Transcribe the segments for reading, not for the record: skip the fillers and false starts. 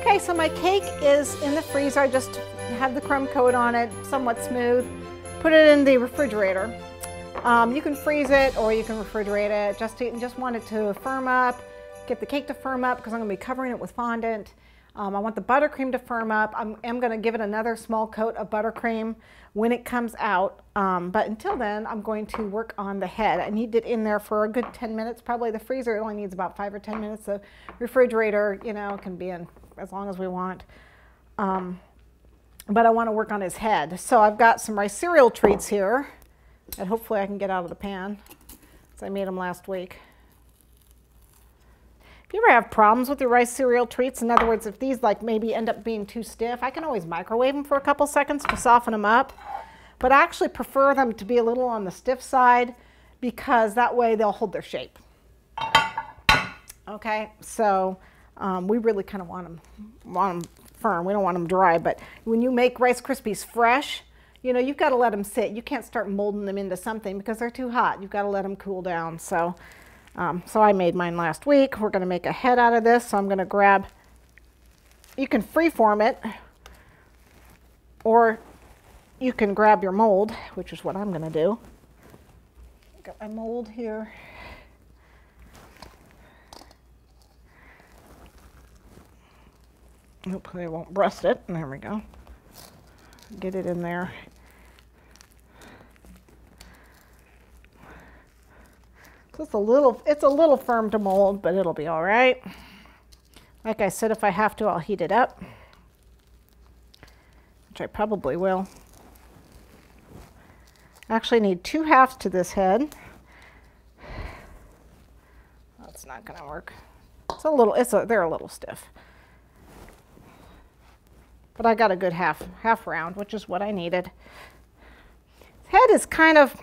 Okay, so my cake is in the freezer. I just have the crumb coat on it, somewhat smooth. Put it in the refrigerator. You can freeze it or you can refrigerate it. Just want it to firm up, get the cake to firm up because I'm going to be covering it with fondant. I want the buttercream to firm up. I am going to give it another small coat of buttercream when it comes out. But until then, I'm going to work on the head. I need it in there for a good 10 minutes. Probably the freezer only needs about 5 or 10 minutes. The refrigerator, you know, can be in as long as we want. But I want to work on his head. So I've got some rice cereal treats here that hopefully I can get out of the pan. So I made them last week. If you ever have problems with your rice cereal treats, in other words, if these like maybe end up being too stiff, I can always microwave them for a couple seconds to soften them up. But I actually prefer them to be a little on the stiff side because that way they'll hold their shape. Okay, so we really kind of want them firm. We don't want them dry, but when you make Rice Krispies fresh, you know, you've got to let them sit. You can't start molding them into something because they're too hot. You've got to let them cool down. So I made mine last week. We're going to make a head out of this. So I'm going to grab, you can freeform it, or you can grab your mold, which is what I'm going to do. Got my mold here. Hopefully I won't rust it. There we go. Get it in there. So it's a little firm to mold, but it'll be all right. Like I said, if I have to, I'll heat it up, which I probably will. I actually need 2 halves to this head. That's not going to work. They're a little stiff. But I got a good half round, which is what I needed. Head is kind of,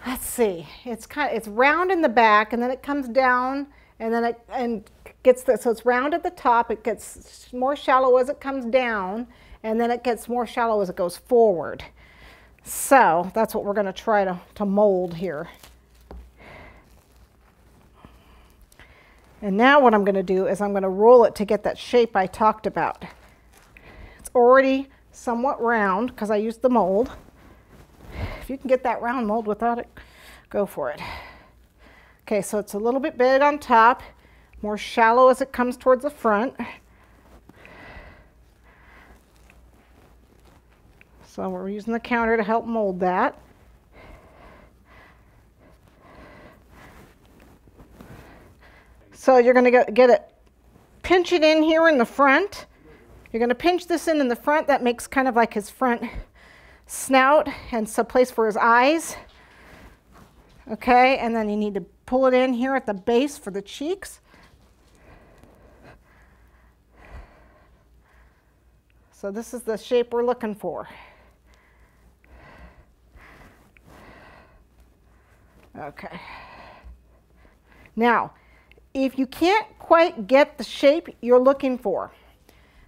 let's see, it's round in the back, and then it comes down, and then so it's round at the top. It gets more shallow as it comes down, and then it gets more shallow as it goes forward. So that's what we're going to try to mold here. And now what I'm going to do is I'm going to roll it to get that shape I talked about. It's already somewhat round because I used the mold. If you can get that round mold without it, go for it. Okay, so it's a little bit big on top, more shallow as it comes towards the front. So we're using the counter to help mold that. So you're going to get it, pinch it in here in the front. You're going to pinch this in the front. That makes kind of like his front snout and some place for his eyes. Okay, and then you need to pull it in here at the base for the cheeks. So this is the shape we're looking for. Okay. Now, if you can't quite get the shape you're looking for,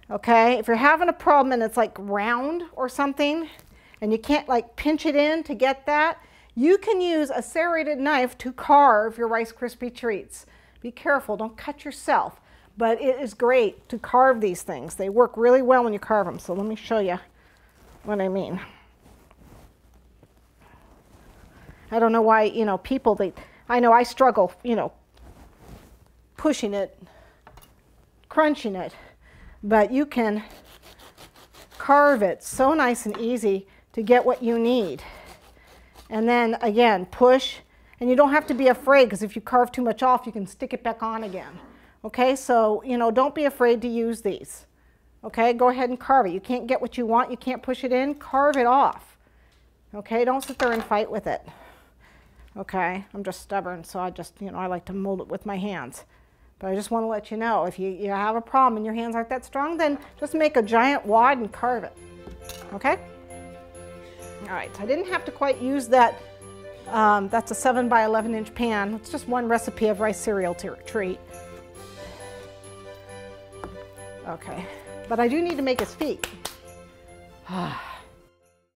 okay, if you're having a problem and it's like round or something, and you can't like pinch it in to get that, you can use a serrated knife to carve your Rice Krispie Treats. Be careful, don't cut yourself, but it is great to carve these things. They work really well when you carve them, so let me show you what I mean. I don't know why, you know, people, I know I struggle, you know, pushing it, crunching it, but you can carve it so nice and easy to get what you need. And then again, push, and you don't have to be afraid because if you carve too much off, you can stick it back on again. Okay, so, you know, don't be afraid to use these. Okay, go ahead and carve it. You can't get what you want, you can't push it in, carve it off. Okay, don't sit there and fight with it. Okay, I'm just stubborn, so I just, you know, I like to mold it with my hands. But I just want to let you know, if you have a problem and your hands aren't that strong, then just make a giant wad and carve it. Okay? All right, so I didn't have to quite use that. That's a 7 by 11 inch pan. It's just one recipe of rice cereal treat. Okay, but I do need to make his feet.